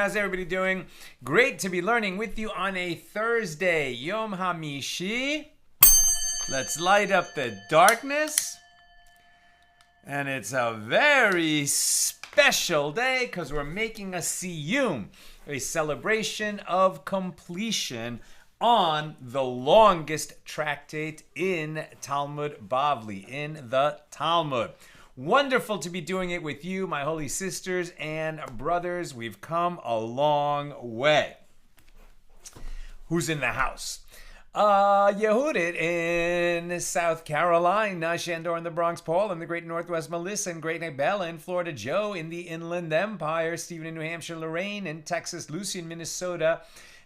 How's everybody doing? Great to be learning with you on a Thursday. Yom Hamishi. Let's light up the darkness. And it's a very special day because we're making a SIYUM, a celebration of completion on the longest tractate in Talmud Bavli, in the Talmud. Wonderful to be doing it with you, my holy sisters and brothers. We've come a long way. Who's in the house? Yehudit in South Carolina, Shandor in the Bronx, Paul in the Great Northwest, Melissa in Great Neck, Bella in Florida, Joe in the Inland Empire, Stephen in New Hampshire, Lorraine in Texas, Lucy in Minnesota,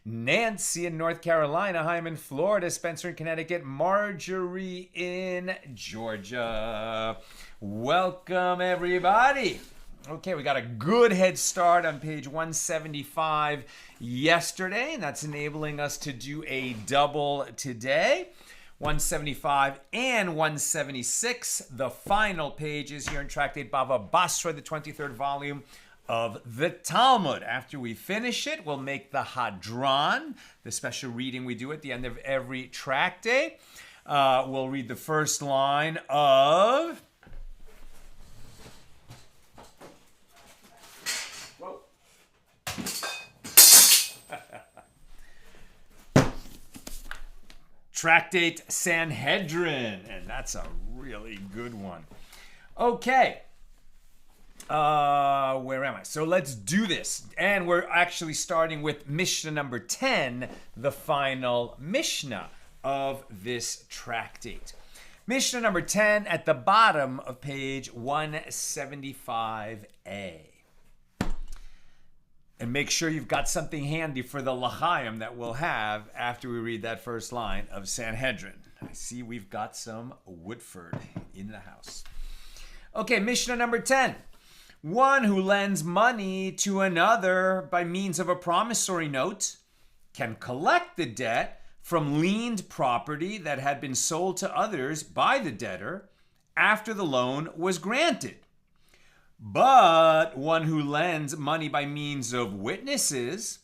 Nancy in North Carolina, Chaim in Florida, Spencer in Connecticut, Marjorie in Georgia. Welcome, everybody. Okay, we got a good head start on page 175 yesterday, and that's enabling us to do a double today. 175 and 176, the final pages here in Tractate Bava Basra, the 23rd volume of the Talmud. After we finish it, we'll make the Hadran, the special reading we do at the end of every tractate. We'll read the first line of... Tractate Sanhedrin, and that's a really good one. Okay. Where am I? So let's do this. And we're actually starting with Mishna number 10, the final Mishna of this tractate. Mishna number 10 at the bottom of page 175a. And make sure you've got something handy for the l'chaim that we'll have after we read that first line of Sanhedrin. I see we've got some Woodford in the house. Okay, Mishnah number 10. One who lends money to another by means of a promissory note can collect the debt from liened property that had been sold to others by the debtor after the loan was granted. But one who lends money by means of witnesses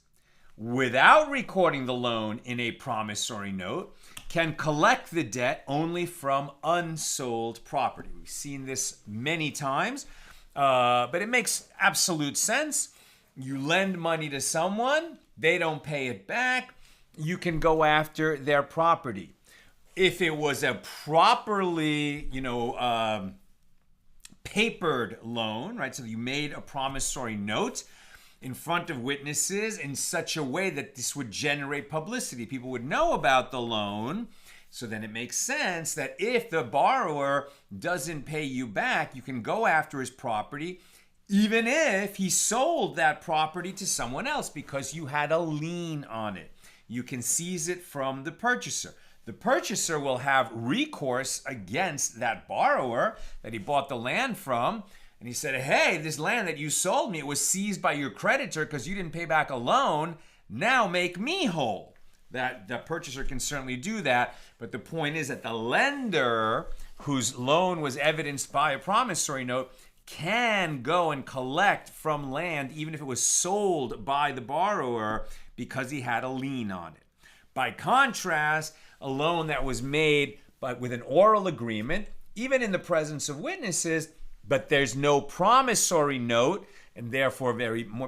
without recording the loan in a promissory note can collect the debt only from unsold property. We've seen this many times, but it makes absolute sense. You lend money to someone, they don't pay it back, you can go after their property. If it was a properly, papered loan, right? So you made a promissory note in front of witnesses in such a way that this would generate publicity. People would know about the loan. So then it makes sense that if the borrower doesn't pay you back, you can go after his property, even if he sold that property to someone else because you had a lien on it. You can seize it from the purchaser. The purchaser will have recourse against that borrower that he bought the land from. And he said, hey, this land that you sold me, it was seized by your creditor because you didn't pay back a loan. Now make me whole. That the purchaser can certainly do that. But the point is that the lender, whose loan was evidenced by a promissory note, can go and collect from land even if it was sold by the borrower because he had a lien on it. By contrast, a loan that was made but with an oral agreement, even in the presence of witnesses, but there's no promissory note, and therefore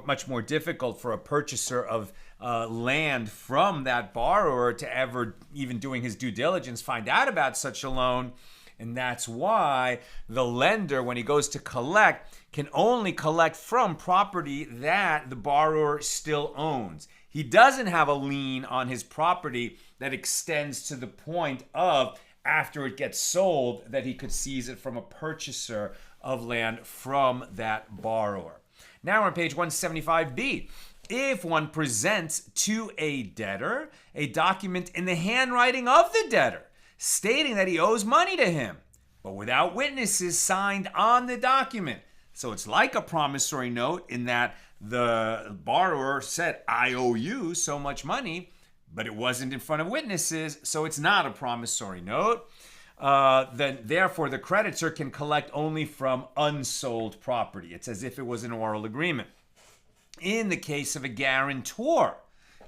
much more difficult for a purchaser of land from that borrower to ever, even doing his due diligence, find out about such a loan. And that's why the lender, when he goes to collect, can only collect from property that the borrower still owns. He doesn't have a lien on his property that extends to the point of, after it gets sold, that he could seize it from a purchaser of land from that borrower. Now we're on page 175b. If one presents to a debtor a document in the handwriting of the debtor, stating that he owes money to him, but without witnesses signed on the document. So it's like a promissory note in that the borrower said, I owe you so much money, but it wasn't in front of witnesses, so it's not a promissory note. Then therefore the creditor can collect only from unsold property. It's as if it was an oral agreement. in the case of a guarantor.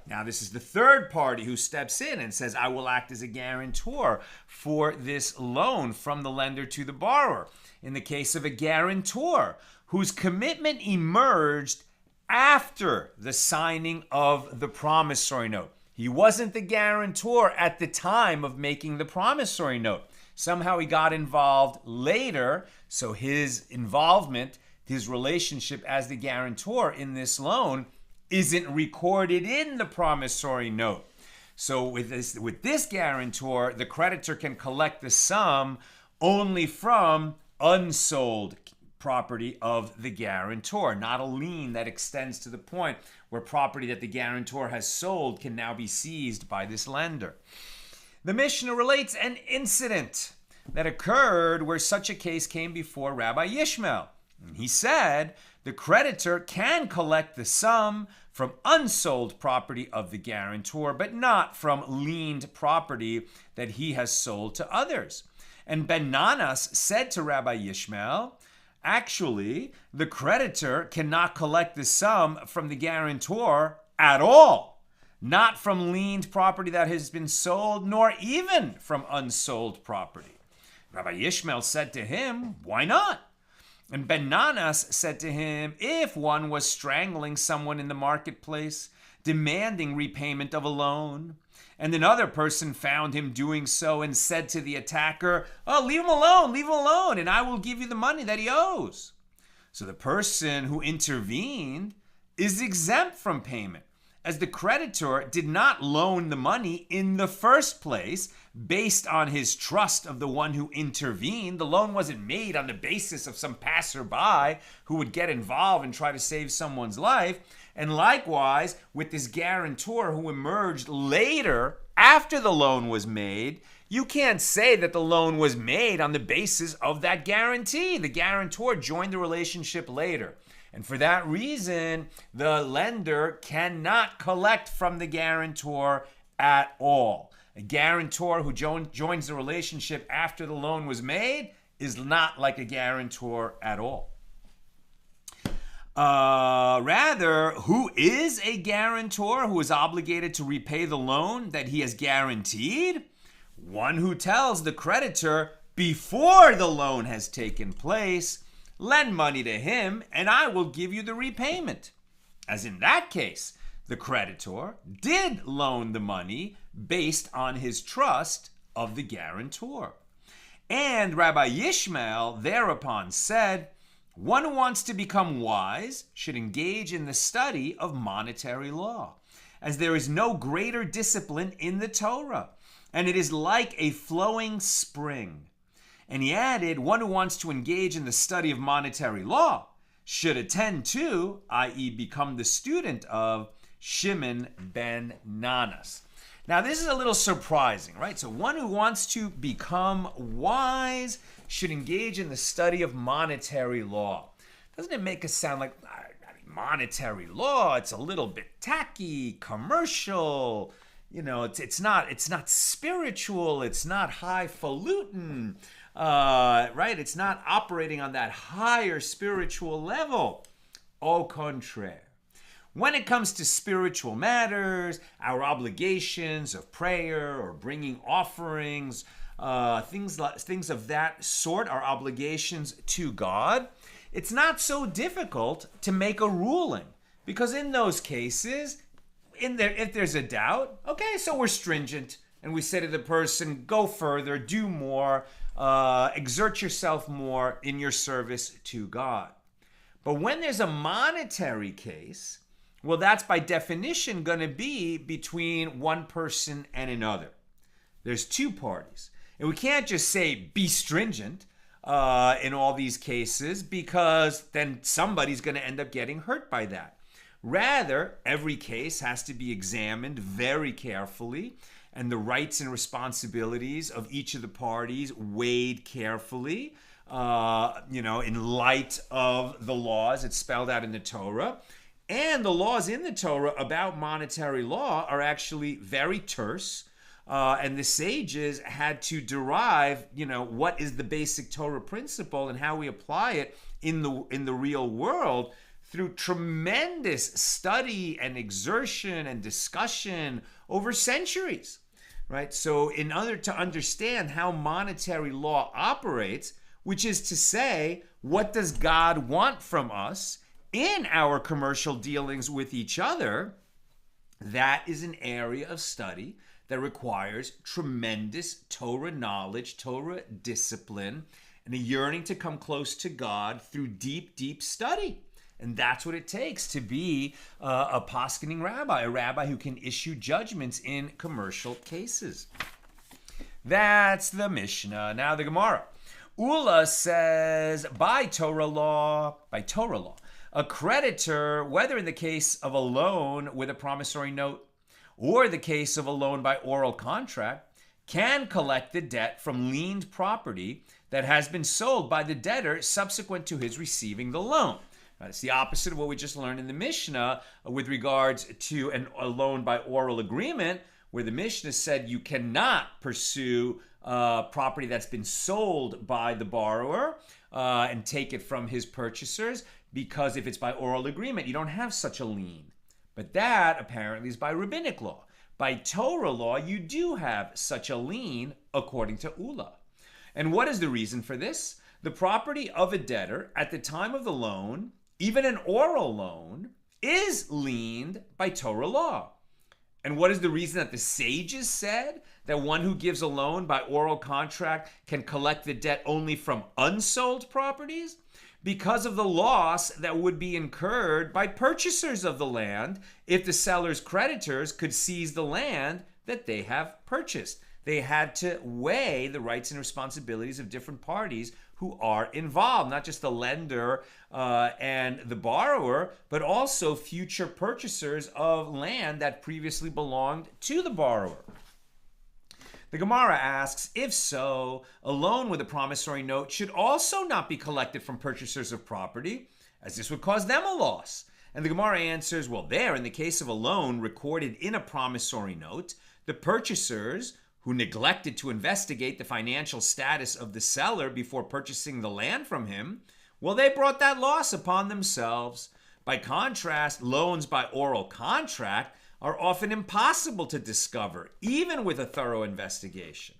Now, this is the third party who steps in and says, I will act as a guarantor for this loan from the lender to the borrower. In the case of a guarantor whose commitment emerged after the signing of the promissory note. He wasn't the guarantor at the time of making the promissory note. Somehow he got involved later, so his involvement, his relationship as the guarantor in this loan isn't recorded in the promissory note. So with this guarantor, the creditor can collect the sum only from unsold property of the guarantor, not a lien that extends to the point where property that the guarantor has sold can now be seized by this lender. The Mishnah relates an incident that occurred where such a case came before Rabbi Yishmael. He said the creditor can collect the sum from unsold property of the guarantor, but not from liened property that he has sold to others. And Ben Nanas said to Rabbi Yishmael, actually, the creditor cannot collect the sum from the guarantor at all, not from liened property that has been sold, nor even from unsold property. Rabbi Yishmael said to him, why not? And Ben Nanas said to him, if one was strangling someone in the marketplace, demanding repayment of a loan, and another person found him doing so and said to the attacker, oh, leave him alone, and I will give you the money that he owes. So the person who intervened is exempt from payment, as the creditor did not loan the money in the first place based on his trust of the one who intervened. The loan wasn't made on the basis of some passerby who would get involved and try to save someone's life. And likewise, with this guarantor who emerged later after the loan was made, you can't say that the loan was made on the basis of that guarantee. The guarantor joined the relationship later. And for that reason, the lender cannot collect from the guarantor at all. A guarantor who joins the relationship after the loan was made is not like a guarantor at all. Rather, who is a guarantor who is obligated to repay the loan that he has guaranteed? One who tells the creditor before the loan has taken place, lend money to him and I will give you the repayment. As in that case, the creditor did loan the money based on his trust of the guarantor. And Rabbi Yishmael thereupon said, one who wants to become wise should engage in the study of monetary law, as there is no greater discipline in the Torah, and it is like a flowing spring. And he added, one who wants to engage in the study of monetary law should attend to, i.e. become the student of, Shimon ben Nanas. Now, this is a little surprising, right? So one who wants to become wise should engage in the study of monetary law. Doesn't it make us sound like monetary law? It's a little bit tacky, commercial. You know, it's not spiritual. It's not highfalutin, right? It's not operating on that higher spiritual level. Au contraire. When it comes to spiritual matters, our obligations of prayer or bringing offerings, things of that sort, our obligations to God, it's not so difficult to make a ruling, because in those cases, if there's a doubt, okay, so we're stringent and we say to the person, go further, do more, exert yourself more in your service to God. But when there's a monetary case, well, that's by definition going to be between one person and another. There's two parties. And we can't just say be stringent in all these cases, because then somebody's going to end up getting hurt by that. Rather, every case has to be examined very carefully, and the rights and responsibilities of each of the parties weighed carefully, in light of the laws it's spelled out in the Torah. And the laws in the Torah about monetary law are actually very terse. And the sages had to derive, what is the basic Torah principle and how we apply it in the real world through tremendous study and exertion and discussion over centuries, right? So in order to understand how monetary law operates, which is to say, what does God want from us in our commercial dealings with each other, that is an area of study that requires tremendous Torah knowledge, Torah discipline, and a yearning to come close to God through deep, deep study. And that's what it takes to be a poskening rabbi, a rabbi who can issue judgments in commercial cases. That's the Mishnah. Now the Gemara. Ula says, by Torah law, a creditor, whether in the case of a loan with a promissory note or the case of a loan by oral contract, can collect the debt from liened property that has been sold by the debtor subsequent to his receiving the loan. It's the opposite of what we just learned in the Mishnah with regards to a loan by oral agreement, where the Mishnah said you cannot pursue property that's been sold by the borrower and take it from his purchasers, because if it's by oral agreement, you don't have such a lien. But that apparently is by rabbinic law. By Torah law, you do have such a lien according to Ula. And what is the reason for this? The property of a debtor at the time of the loan, even an oral loan, is liened by Torah law. And what is the reason that the sages said that one who gives a loan by oral contract can collect the debt only from unsold properties? Because of the loss that would be incurred by purchasers of the land if the seller's creditors could seize the land that they have purchased. They had to weigh the rights and responsibilities of different parties who are involved, not just the lender and the borrower, but also future purchasers of land that previously belonged to the borrower. The Gemara asks, if so, a loan with a promissory note should also not be collected from purchasers of property, as this would cause them a loss. And the Gemara answers, well, there, in the case of a loan recorded in a promissory note, the purchasers who neglected to investigate the financial status of the seller before purchasing the land from him, well, they brought that loss upon themselves. By contrast, loans by oral contract are often impossible to discover, even with a thorough investigation.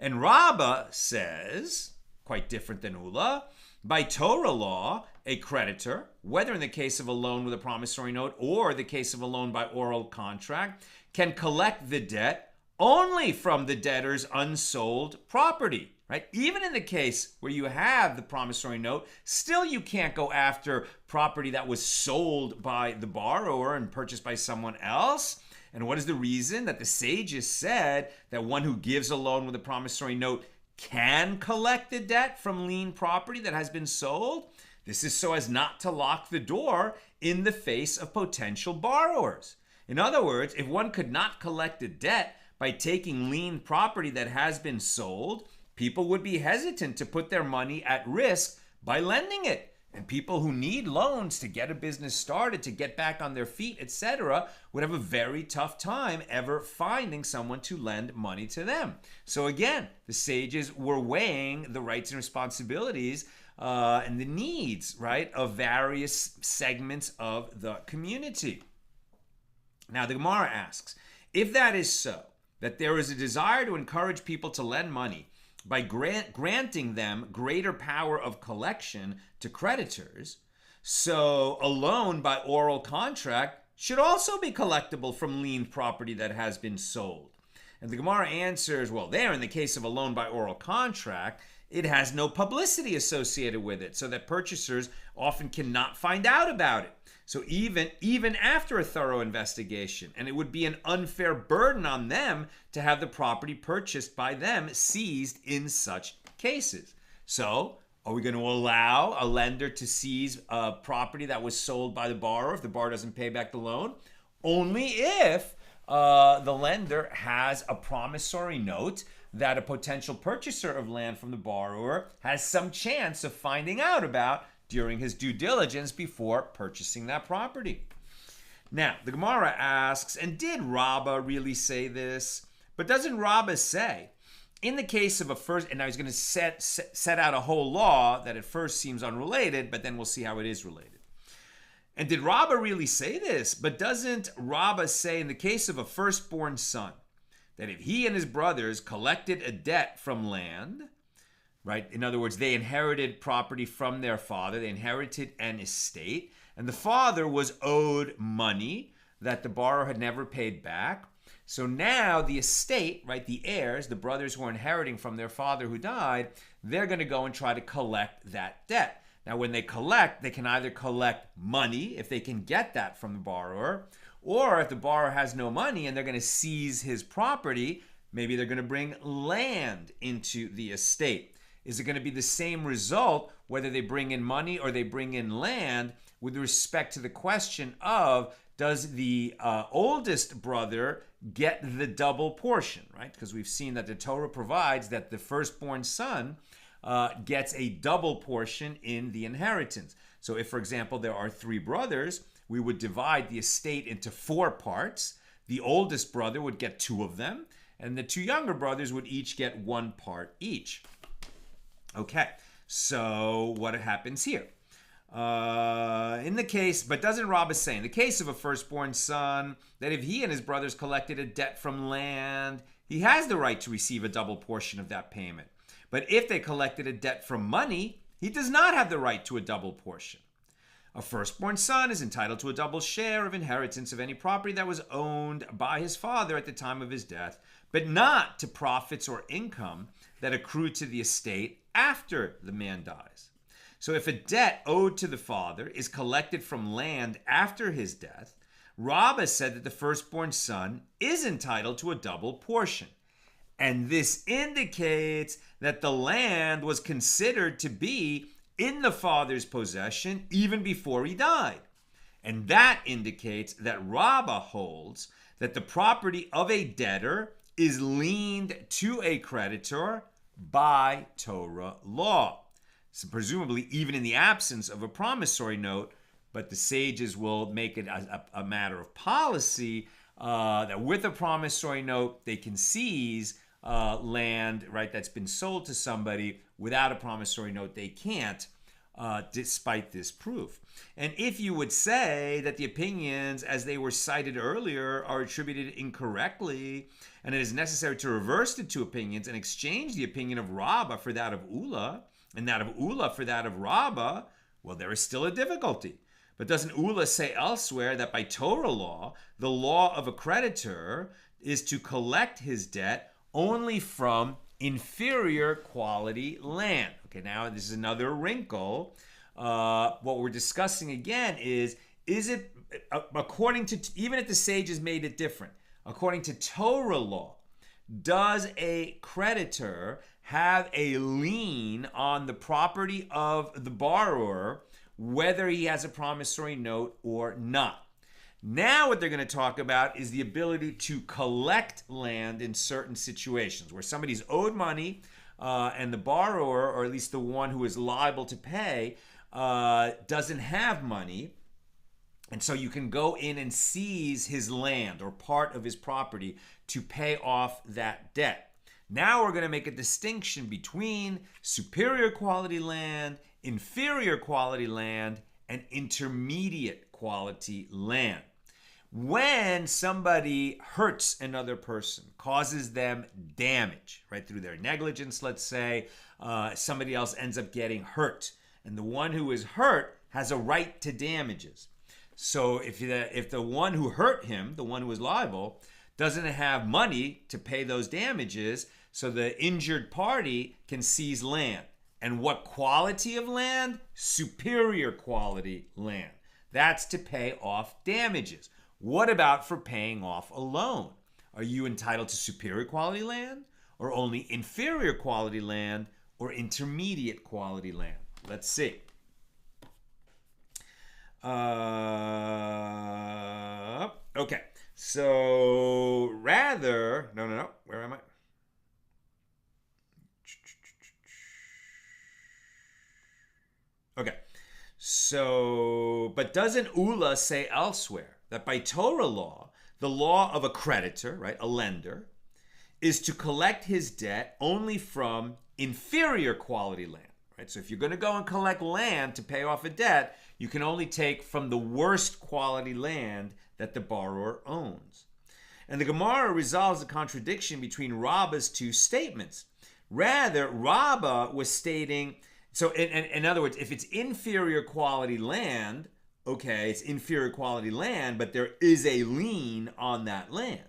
And Rabbah says, quite different than Ula, by Torah law, a creditor, whether in the case of a loan with a promissory note or the case of a loan by oral contract, can collect the debt only from the debtor's unsold property, right? Even in the case where you have the promissory note, still you can't go after property that was sold by the borrower and purchased by someone else. And what is the reason? That the sages said that one who gives a loan with a promissory note can collect the debt from lien property that has been sold. This is so as not to lock the door in the face of potential borrowers. In other words, if one could not collect a debt by taking lien property that has been sold, people would be hesitant to put their money at risk by lending it. And people who need loans to get a business started, to get back on their feet, etc., would have a very tough time ever finding someone to lend money to them. So again, the sages were weighing the rights and responsibilities and the needs, right, of various segments of the community. Now the Gemara asks, if that is so, that there is a desire to encourage people to lend money by granting them greater power of collection to creditors, so a loan by oral contract should also be collectible from liened property that has been sold. And the Gemara answers, well, there, in the case of a loan by oral contract, it has no publicity associated with it, so that purchasers often cannot find out about it. So even after a thorough investigation, and it would be an unfair burden on them to have the property purchased by them seized in such cases. So are we going to allow a lender to seize a property that was sold by the borrower if the borrower doesn't pay back the loan? Only if the lender has a promissory note that a potential purchaser of land from the borrower has some chance of finding out about during his due diligence before purchasing that property. Now, the Gemara asks, and did Rabbah really say this? But doesn't Rabbah say, in the case of a first, and now he's going to set out a whole law that at first seems unrelated, but then we'll see how it is related. And did Rabbah really say this? But doesn't Rabbah say in the case of a firstborn son, that if he and his brothers collected a debt from land, right? In other words, they inherited property from their father. They inherited an estate. And the father was owed money that the borrower had never paid back. So now the estate, right, the heirs, the brothers who are inheriting from their father who died, they're going to go and try to collect that debt. Now, when they collect, they can either collect money, if they can get that from the borrower, or if the borrower has no money and they're going to seize his property, maybe they're going to bring land into the estate. Is it going to be the same result whether they bring in money or they bring in land with respect to the question of, does the oldest brother get the double portion, right? Because we've seen that the Torah provides that the firstborn son gets a double portion in the inheritance. So if, for example, there are 3 brothers, we would divide the estate into 4 parts. The oldest brother would get 2 of them, and the 2 younger brothers would each get 1 part each. Okay, so what happens here? In the case, but doesn't Rabbah say, in the case of a firstborn son, that if he and his brothers collected a debt from land, he has the right to receive a double portion of that payment. But if they collected a debt from money, he does not have the right to a double portion. A firstborn son is entitled to a double share of inheritance of any property that was owned by his father at the time of his death, but not to profits or income that accrue to the estate after the man dies. So if a debt owed to the father is collected from land after his death, Rabbah said that the firstborn son is entitled to a double portion. And this indicates that the land was considered to be in the father's possession even before he died. And that indicates that Rabbah holds that the property of a debtor is liened to a creditor by Torah law. So presumably even in the absence of a promissory note, but the sages will make it a matter of policy that with a promissory note, they can seize land, right, that's been sold to somebody. Without a promissory note, they can't, despite this proof. And if you would say that the opinions, as they were cited earlier, are attributed incorrectly, and it is necessary to reverse the 2 opinions and exchange the opinion of Rabbah for that of Ula, and that of Ula for that of Rabbah, well, there is still a difficulty. But doesn't Ula say elsewhere that by Torah law, the law of a creditor is to collect his debt only from inferior quality land? Okay, now this is another wrinkle. What we're discussing again is it, according to, even if the sages made it different, according to Torah law, does a creditor have a lien on the property of the borrower, whether he has a promissory note or not? Now what they're going to talk about is the ability to collect land in certain situations where somebody's owed money and the borrower, or at least the one who is liable to pay, doesn't have money. And so you can go in and seize his land or part of his property to pay off that debt. Now we're going to make a distinction between superior quality land, inferior quality land, and intermediate quality land. When somebody hurts another person, causes them damage, right, through their negligence, let's say, somebody else ends up getting hurt, and the one who is hurt has a right to damages. So if the one who hurt him, the one who is liable, doesn't have money to pay those damages, so the injured party can seize land. And what quality of land? Superior quality land. That's to pay off damages. What about for paying off a loan? Are you entitled to superior quality land, or only inferior quality land, or intermediate quality land? Let's see. Okay, so rather, no, where am I? Okay, so, but doesn't Ula say elsewhere that by Torah law, the law of a creditor, right, a lender, is to collect his debt only from inferior quality land, right? So if you're going to go and collect land to pay off a debt, you can only take from the worst quality land that the borrower owns. And the Gemara resolves the contradiction between Rabbah's two statements. Rather, Rabbah was stating, so in other words, if it's inferior quality land, okay, it's inferior quality land, but there is a lien on that land.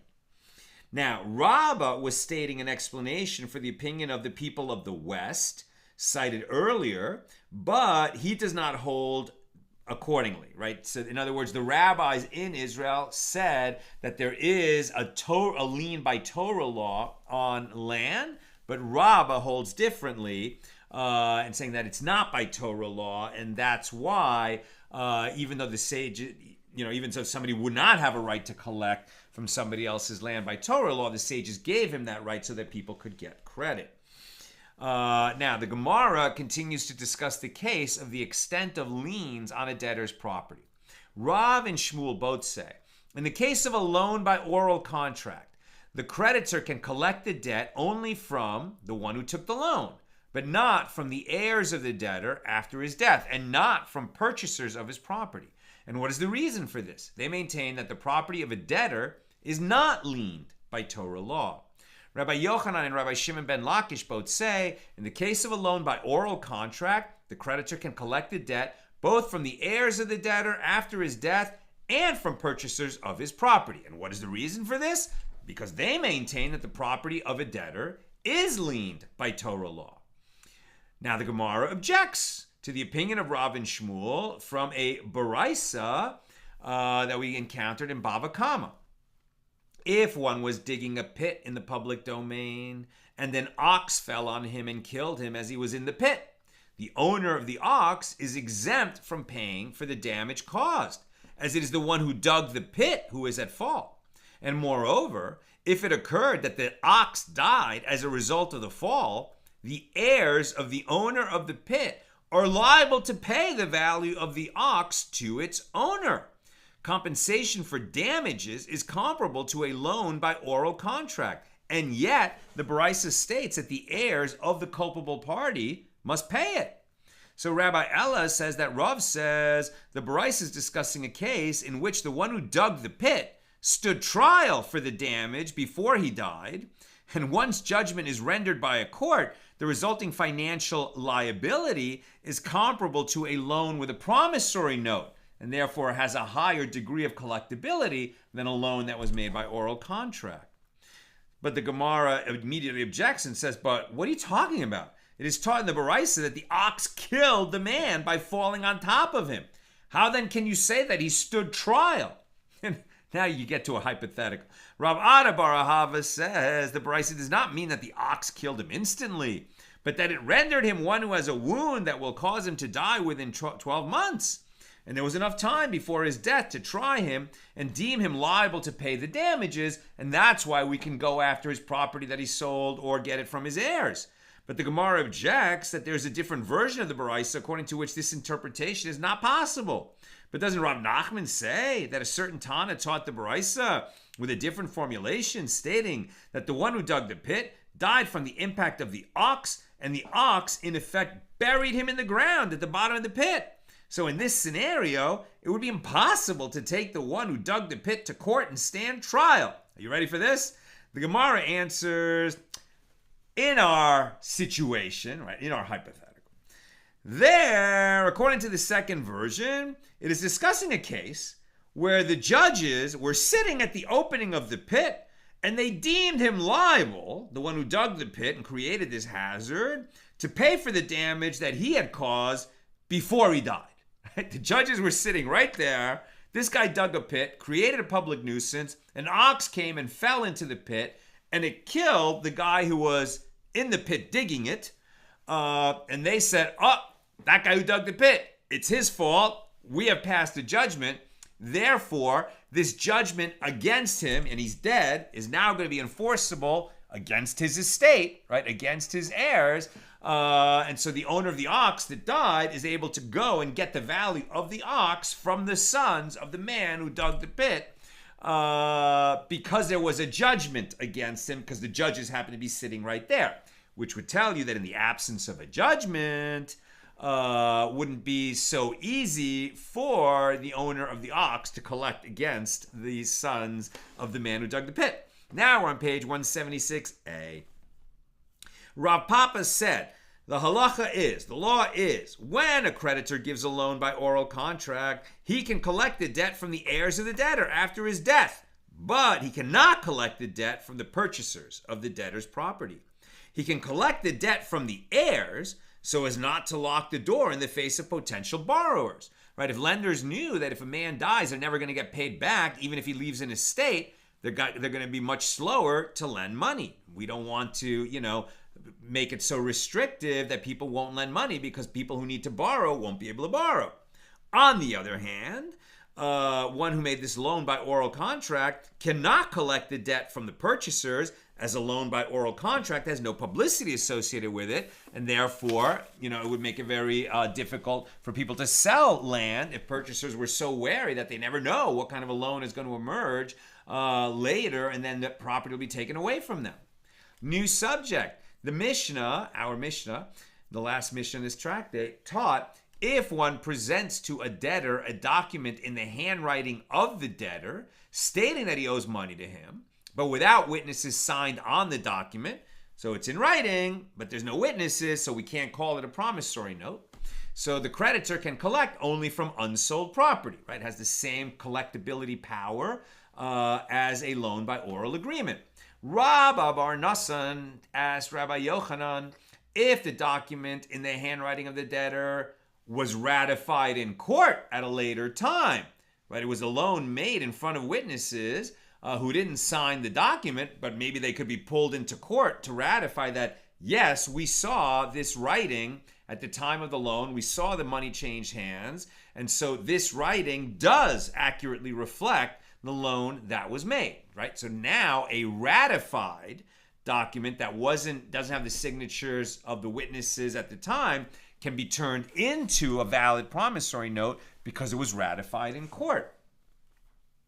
Now, Rabbah was stating an explanation for the opinion of the people of the West, cited earlier, but he does not hold accordingly, right? So in other words, the rabbis in Israel said that there is a lien by Torah law on land, but Rabbah holds differently and saying that it's not by Torah law, and that's why even though the sage, even so somebody would not have a right to collect from somebody else's land by Torah law, the sages gave him that right so that people could get credit. Now, the Gemara continues to discuss the case of the extent of liens on a debtor's property. Rav and Shmuel both say, in the case of a loan by oral contract, the creditor can collect the debt only from the one who took the loan, but not from the heirs of the debtor after his death, and not from purchasers of his property. And what is the reason for this? They maintain that the property of a debtor is not liened by Torah law. Rabbi Yochanan and Rabbi Shimon ben Lakish both say, in the case of a loan by oral contract, the creditor can collect the debt both from the heirs of the debtor after his death and from purchasers of his property. And what is the reason for this? Because they maintain that the property of a debtor is liened by Torah law. Now the Gemara objects to the opinion of Rav and Shmuel from a Baraisa that we encountered in Bava Kama. If one was digging a pit in the public domain and an ox fell on him and killed him as he was in the pit, the owner of the ox is exempt from paying for the damage caused, as it is the one who dug the pit who is at fault. And moreover, if it occurred that the ox died as a result of the fall, the heirs of the owner of the pit are liable to pay the value of the ox to its owner. Compensation for damages is comparable to a loan by oral contract, and yet the Baraisa states that the heirs of the culpable party must pay it. So Rabbi Ella says that Rav says the Baraisa is discussing a case in which the one who dug the pit stood trial for the damage before he died, and once judgment is rendered by a court, the resulting financial liability is comparable to a loan with a promissory note, and therefore has a higher degree of collectibility than a loan that was made by oral contract. But the Gemara immediately objects and says, but what are you talking about? It is taught in the Baraisa that the ox killed the man by falling on top of him. How then can you say that he stood trial? And now you get to a hypothetical. Rav Ada bar Ahava says the Baraisa does not mean that the ox killed him instantly, but that it rendered him one who has a wound that will cause him to die within 12 months. And there was enough time before his death to try him and deem him liable to pay the damages, and that's why we can go after his property that he sold or get it from his heirs. But the Gemara objects that there's a different version of the Baraisa according to which this interpretation is not possible. But doesn't Rav Nachman say that a certain Tana taught the Baraisa with a different formulation, stating that the one who dug the pit died from the impact of the ox, and the ox in effect buried him in the ground at the bottom of the pit? So in this scenario, it would be impossible to take the one who dug the pit to court and stand trial. Are you ready for this? The Gemara answers, in our situation, right, in our hypothetical, there, according to the second version, it is discussing a case where the judges were sitting at the opening of the pit and they deemed him liable, the one who dug the pit and created this hazard, to pay for the damage that he had caused before he died. The judges were sitting right there. This guy dug a pit, created a public nuisance. An ox came and fell into the pit, and it killed the guy who was in the pit digging it. And they said, oh, that guy who dug the pit, it's his fault. We have passed a judgment. Therefore, this judgment against him, and he's dead, is now going to be enforceable against his estate, right? Against his heirs. And so the owner of the ox that died is able to go and get the value of the ox from the sons of the man who dug the pit because there was a judgment against him because the judges happened to be sitting right there. which would tell you that in the absence of a judgment, wouldn't be so easy for the owner of the ox to collect against the sons of the man who dug the pit. Now we're on page 176a. Rav Papa said, the halacha is, the law is, when a creditor gives a loan by oral contract, he can collect the debt from the heirs of the debtor after his death, but he cannot collect the debt from the purchasers of the debtor's property. He can collect the debt from the heirs so as not to lock the door in the face of potential borrowers. Right? If lenders knew that if a man dies, they're never going to get paid back, even if he leaves an estate, they're going to be much slower to lend money. We don't want to, make it so restrictive that people won't lend money because people who need to borrow won't be able to borrow. On the other hand, one who made this loan by oral contract cannot collect the debt from the purchasers, as a loan by oral contract has no publicity associated with it, and therefore, it would make it very difficult for people to sell land if purchasers were so wary that they never know what kind of a loan is going to emerge later, and then the property will be taken away from them. New subject. The Mishna, our Mishna, the last Mishnah in this tractate, taught if one presents to a debtor a document in the handwriting of the debtor stating that he owes money to him, but without witnesses signed on the document, so it's in writing, but there's no witnesses, so we can't call it a promissory note. So the creditor can collect only from unsold property, right? It has the same collectibility power as a loan by oral agreement. Rabba Bar Nassan asked Rabbi Yochanan if the document in the handwriting of the debtor was ratified in court at a later time. Right? It was a loan made in front of witnesses who didn't sign the document, but maybe they could be pulled into court to ratify that, yes, we saw this writing at the time of the loan, we saw the money change hands, and so this writing does accurately reflect the loan that was made, right? So now a ratified document that doesn't have the signatures of the witnesses at the time can be turned into a valid promissory note because it was ratified in court.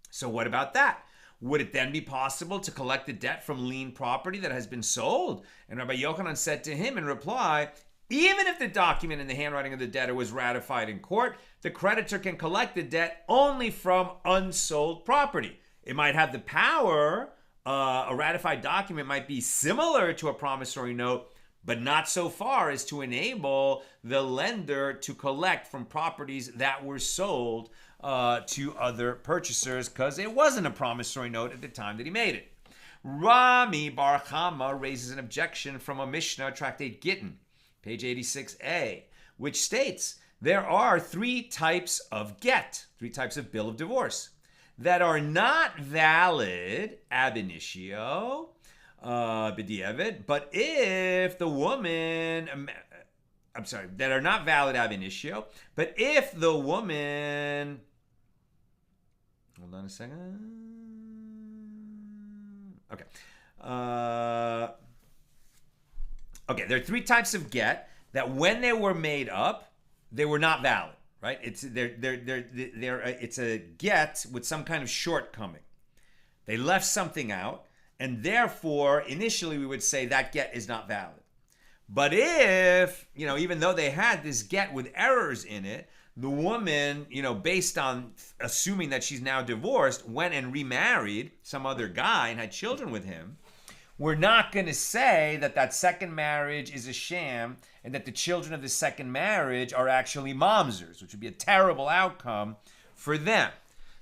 So what about that? Would it then be possible to collect the debt from liened property that has been sold? And Rabbi Yochanan said to him in reply, even if the document in the handwriting of the debtor was ratified in court, the creditor can collect the debt only from unsold property. It might have the power, a ratified document might be similar to a promissory note, but not so far as to enable the lender to collect from properties that were sold to other purchasers because it wasn't a promissory note at the time that he made it. Rami Bar Chama raises an objection from a Mishnah, Tractate Gittin, page 86a, which states there are three types of get, three types of bill of divorce that are not valid ab initio, b'diavad, but if the woman, that are not valid ab initio, but if the woman, hold on a second, okay, there are three types of get that when they were made up, they were not valid, right? It's a get with some kind of shortcoming. They left something out, and therefore, initially we would say that get is not valid. But if, even though they had this get with errors in it, the woman, based on assuming that she's now divorced, went and remarried some other guy and had children with him, we're not going to say that that second marriage is a sham and that the children of the second marriage are actually mamzers, which would be a terrible outcome for them.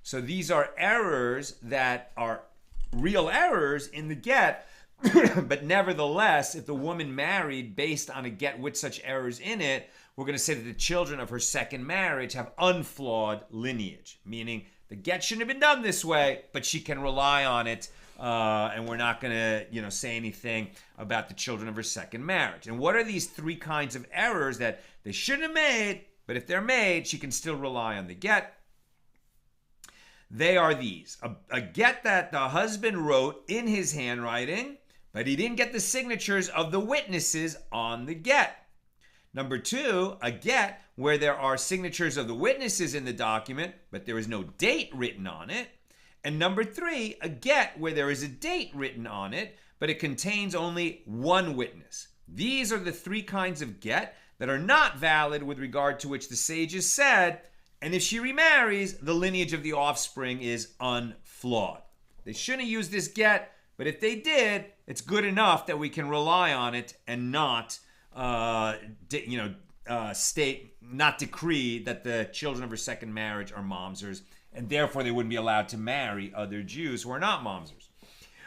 So these are errors that are real errors in the get, but nevertheless, if the woman married based on a get with such errors in it, we're going to say that the children of her second marriage have unflawed lineage, meaning the get shouldn't have been done this way, but she can rely on it, and we're not going to, say anything about the children of her second marriage. And what are these three kinds of errors that they shouldn't have made, but if they're made, she can still rely on the get? They are these: a get that the husband wrote in his handwriting, but he didn't get the signatures of the witnesses on the get. Number two, a get where there are signatures of the witnesses in the document, but there is no date written on it. And number three, a get where there is a date written on it, but it contains only one witness. These are the three kinds of get that are not valid with regard to which the sages said, and if she remarries, the lineage of the offspring is unflawed. They shouldn't use this get, but if they did, it's good enough that we can rely on it and not, not decree that the children of her second marriage are mamzers, and therefore they wouldn't be allowed to marry other Jews who are not mamzers.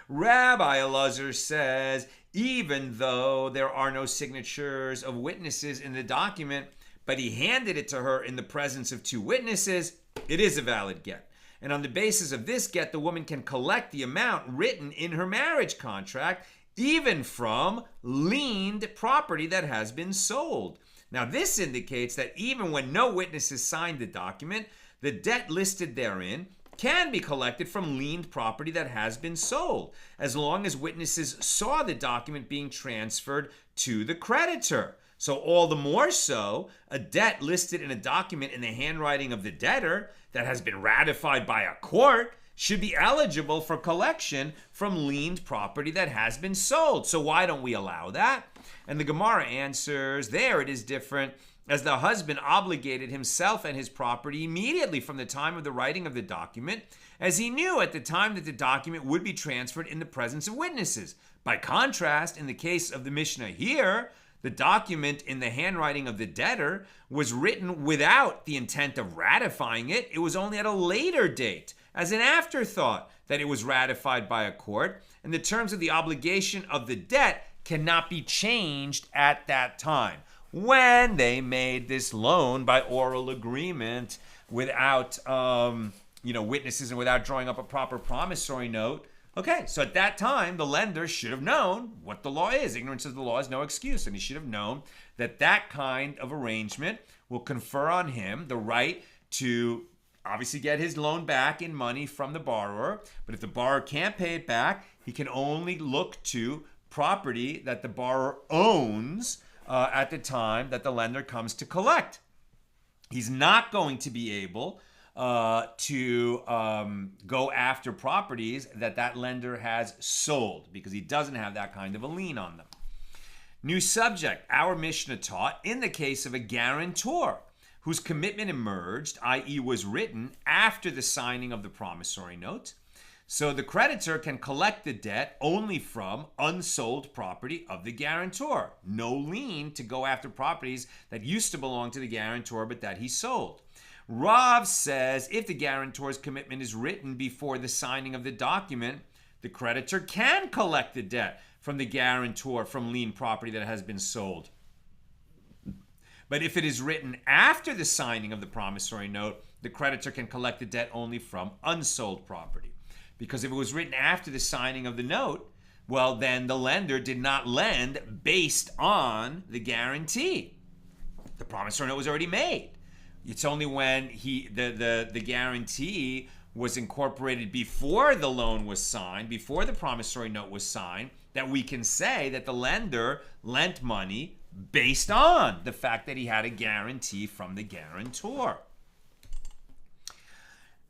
Rabbi Elazar says, even though there are no signatures of witnesses in the document, but he handed it to her in the presence of two witnesses, it is a valid get. And on the basis of this get, the woman can collect the amount written in her marriage contract, even from liened property that has been sold. Now, this indicates that even when no witnesses signed the document, the debt listed therein can be collected from liened property that has been sold, as long as witnesses saw the document being transferred to the creditor. So all the more so, a debt listed in a document in the handwriting of the debtor that has been ratified by a court should be eligible for collection from liened property that has been sold. So why don't we allow that? And the Gemara answers, there it is different, as the husband obligated himself and his property immediately from the time of the writing of the document, as he knew at the time that the document would be transferred in the presence of witnesses. By contrast, in the case of the Mishna here, the document in the handwriting of the debtor was written without the intent of ratifying it. It was only at a later date, as an afterthought, that it was ratified by a court, and the terms of the obligation of the debt cannot be changed at that time. When they made this loan by oral agreement without witnesses and without drawing up a proper promissory note, okay, so at that time, the lender should have known what the law is. Ignorance of the law is no excuse, and he should have known that that kind of arrangement will confer on him the right to obviously get his loan back in money from the borrower, but if the borrower can't pay it back, he can only look to property that the borrower owns at the time that the lender comes to collect. He's not going to be able to go after properties that lender has sold, because he doesn't have that kind of a lien on them. New subject, our Mishnah taught, in the case of a guarantor whose commitment emerged, i.e. was written after the signing of the promissory note, so the creditor can collect the debt only from unsold property of the guarantor. No lien to go after properties that used to belong to the guarantor but that he sold. Rav says if the guarantor's commitment is written before the signing of the document, the creditor can collect the debt from the guarantor from lien property that has been sold. But if it is written after the signing of the promissory note, the creditor can collect the debt only from unsold property. Because if it was written after the signing of the note, well, then the lender did not lend based on the guarantee. The promissory note was already made. It's only when the guarantee was incorporated before the loan was signed, before the promissory note was signed, that we can say that the lender lent money based on the fact that he had a guarantee from the guarantor.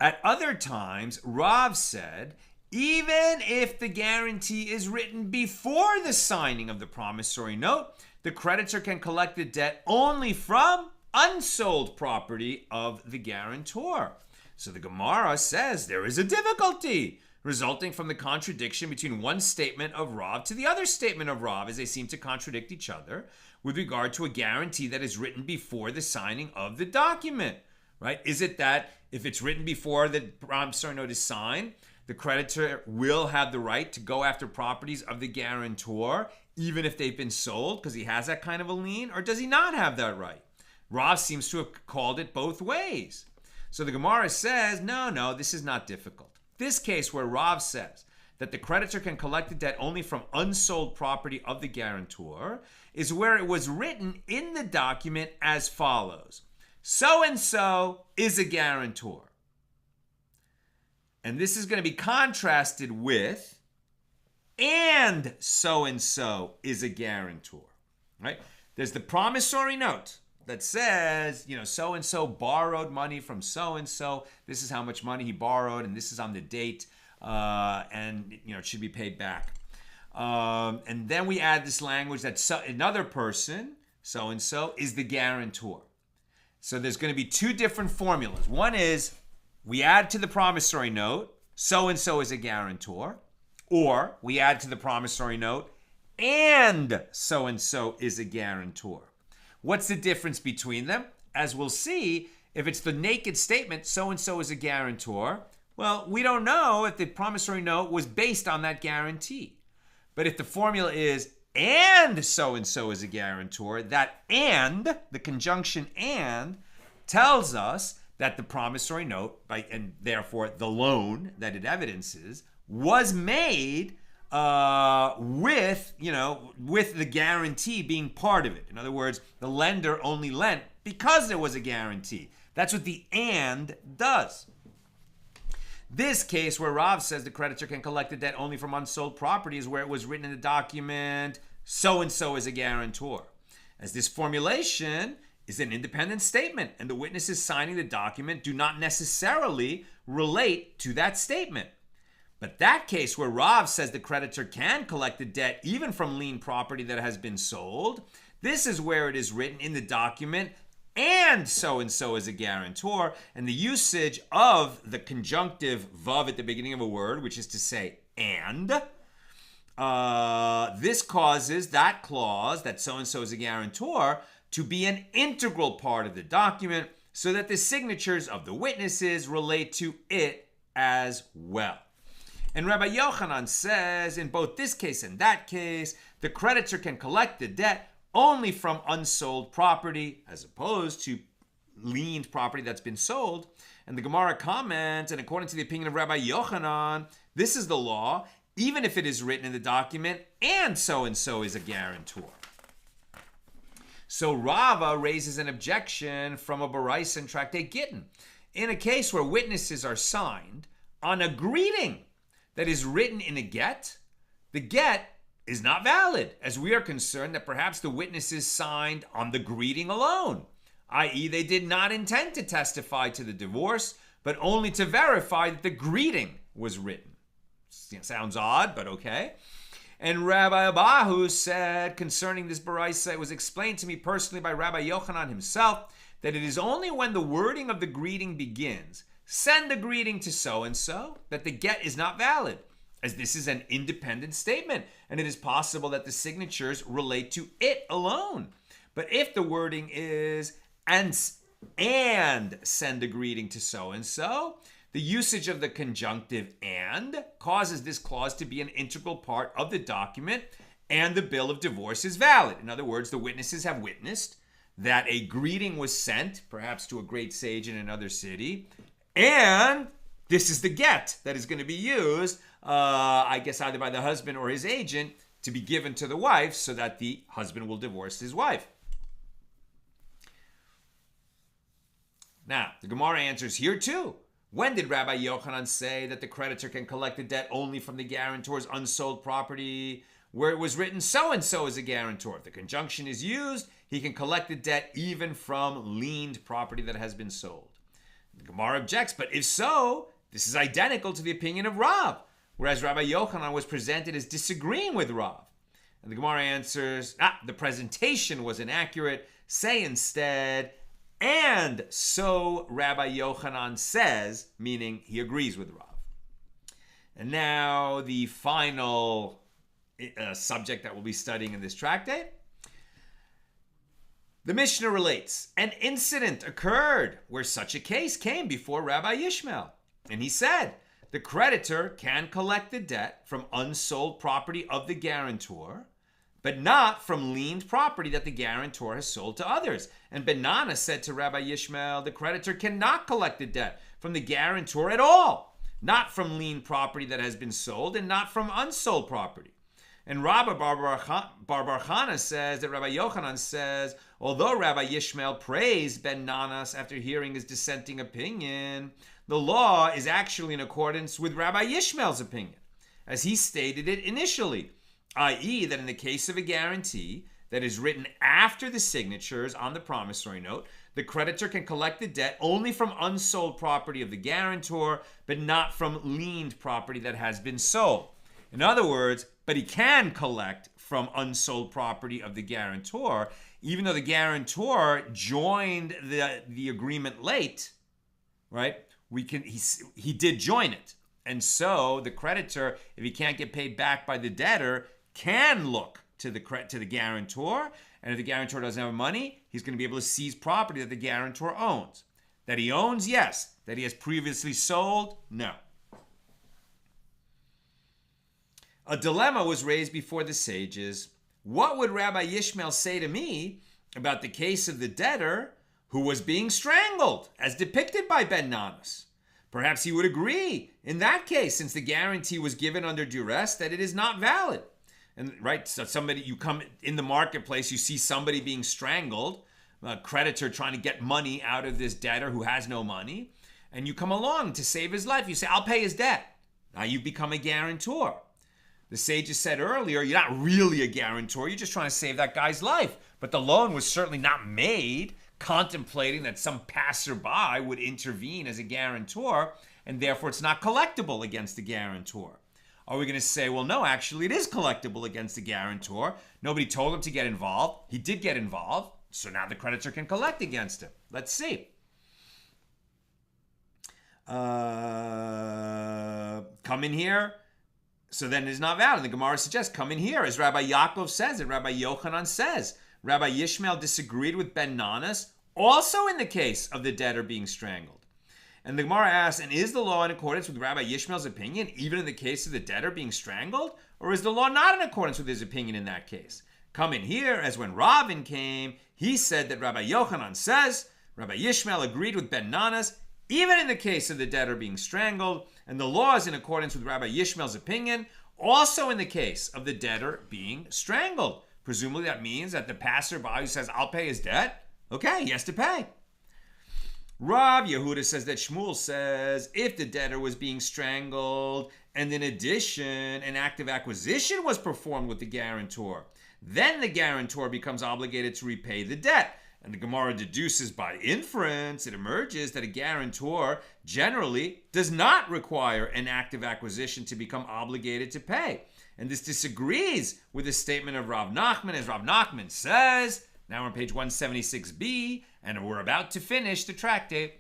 At other times, Rav said, even if the guarantee is written before the signing of the promissory note, the creditor can collect the debt only from unsold property of the guarantor. So the Gemara says there is a difficulty resulting from the contradiction between one statement of Rav to the other statement of Rav, as they seem to contradict each other with regard to a guarantee that is written before the signing of the document, right? Is it that if it's written before the promissory note is signed, the creditor will have the right to go after properties of the guarantor, even if they've been sold, because he has that kind of a lien, or does he not have that right? Rav seems to have called it both ways. So the Gemara says, no, this is not difficult. This case where Rav says that the creditor can collect the debt only from unsold property of the guarantor is where it was written in the document as follows. So-and-so is a guarantor. And this is going to be contrasted with, and so-and-so is a guarantor, right? There's the promissory note that says, so-and-so borrowed money from so-and-so. This is how much money he borrowed, and this is on the date, and, it should be paid back. And then we add this language that another person, so-and-so, is the guarantor. So there's going to be two different formulas. One is we add to the promissory note, so-and-so is a guarantor, or we add to the promissory note, and so-and-so is a guarantor. What's the difference between them? As we'll see, if it's the naked statement, so-and-so is a guarantor, well, we don't know if the promissory note was based on that guarantee. But if the formula is and so-and-so is a guarantor, that and, the conjunction and, tells us that the promissory note, and therefore the loan that it evidences, was made with the guarantee being part of it. In other words, the lender only lent because there was a guarantee. That's what the and does. This case where Rav says the creditor can collect the debt only from unsold property is where it was written in the document, so-and-so is a guarantor. As this formulation is an independent statement and the witnesses signing the document do not necessarily relate to that statement. But that case where Rav says the creditor can collect the debt even from lien property that has been sold, this is where it is written in the document and so-and-so is a guarantor, and the usage of the conjunctive vav at the beginning of a word, which is to say and, this causes that clause, that so-and-so is a guarantor, to be an integral part of the document so that the signatures of the witnesses relate to it as well. And Rabbi Yochanan says, in both this case and that case, the creditor can collect the debt only from unsold property as opposed to liened property that's been sold. And the Gemara comments, and according to the opinion of Rabbi Yochanan, this is the law, even if it is written in the document and so is a guarantor. So Rava raises an objection from a Baraisa in Tractate Gittin. In a case where witnesses are signed on a greeting that is written in a get, the get is not valid, as we are concerned that perhaps the witnesses signed on the greeting alone, i.e. they did not intend to testify to the divorce, but only to verify that the greeting was written. Sounds odd, but okay. And Rabbi Abahu said concerning this Baraisa, it was explained to me personally by Rabbi Yochanan himself that it is only when the wording of the greeting begins, send a greeting to so-and-so, that the get is not valid, as this is an independent statement, and it is possible that the signatures relate to it alone. But if the wording is, and send a greeting to so-and-so, the usage of the conjunctive and causes this clause to be an integral part of the document, and the bill of divorce is valid. In other words, the witnesses have witnessed that a greeting was sent, perhaps to a great sage in another city, and this is the get that is going to be used, I guess either by the husband or his agent, to be given to the wife so that the husband will divorce his wife. Now, the Gemara answers here too. When did Rabbi Yochanan say that the creditor can collect the debt only from the guarantor's unsold property, where it was written so-and-so is a guarantor? If the conjunction is used, he can collect the debt even from liened property that has been sold. The Gemara objects, but if so, this is identical to the opinion of Rav, whereas Rabbi Yochanan was presented as disagreeing with Rav. And the Gemara answers, the presentation was inaccurate. Say instead, and so Rabbi Yochanan says, meaning he agrees with Rav. And now the final subject that we'll be studying in this tractate. The Mishna relates, an incident occurred where such a case came before Rabbi Yishmael. And he said, the creditor can collect the debt from unsold property of the guarantor, but not from liened property that the guarantor has sold to others. And Benana said to Rabbi Yishmael, the creditor cannot collect the debt from the guarantor at all, not from liened property that has been sold and not from unsold property. And Rabbi Bar Chana says that Rabbi Yochanan says, although Rabbi Yishmael praised Ben Nanas after hearing his dissenting opinion, the law is actually in accordance with Rabbi Yishmael's opinion, as he stated it initially, i.e. that in the case of a guarantee that is written after the signatures on the promissory note, the creditor can collect the debt only from unsold property of the guarantor, but not from liened property that has been sold. In other words, but he can collect from unsold property of the guarantor, even though the guarantor joined the agreement late, right? He did join it. And so the creditor, if he can't get paid back by the debtor, can look to the guarantor. And if the guarantor doesn't have money, he's going to be able to seize property that the guarantor owns. That he owns, yes. That he has previously sold, no. A dilemma was raised before the sages. What would Rabbi Yishmael say to me about the case of the debtor who was being strangled, as depicted by Ben Nanas? Perhaps he would agree in that case, since the guarantee was given under duress, that it is not valid. And right, so you come in the marketplace, you see somebody being strangled, a creditor trying to get money out of this debtor who has no money, and you come along to save his life. You say, I'll pay his debt. Now you become a guarantor. The sages said earlier, you're not really a guarantor, you're just trying to save that guy's life. But the loan was certainly not made contemplating that some passerby would intervene as a guarantor, and therefore it's not collectible against the guarantor. Are we going to say, well, no, actually it is collectible against the guarantor. Nobody told him to get involved. He did get involved, so now the creditor can collect against him. Let's see. Come in here. So then it is not valid. The Gemara suggests, come in here, as Rabbi Yaakov says, and Rabbi Yochanan says. Rabbi Yishmael disagreed with Ben Nanas, also in the case of the debtor being strangled. And the Gemara asks, and is the law in accordance with Rabbi Yishmael's opinion, even in the case of the debtor being strangled? Or is the law not in accordance with his opinion in that case? Come in here, as when Ravin came, he said that Rabbi Yochanan says, Rabbi Yishmael agreed with Ben Nanas, even in the case of the debtor being strangled, and the law is in accordance with Rabbi Yishmael's opinion, also in the case of the debtor being strangled. Presumably that means that the passerby who says, I'll pay his debt, okay, he has to pay. Rav Yehuda says that Shmuel says, if the debtor was being strangled, and in addition, an act of acquisition was performed with the guarantor, then the guarantor becomes obligated to repay the debt. And the Gemara deduces by inference, it emerges that a guarantor generally does not require an act of acquisition to become obligated to pay. And this disagrees with the statement of Rav Nachman, as Rav Nachman says, now we're on page 176b, and we're about to finish the tractate.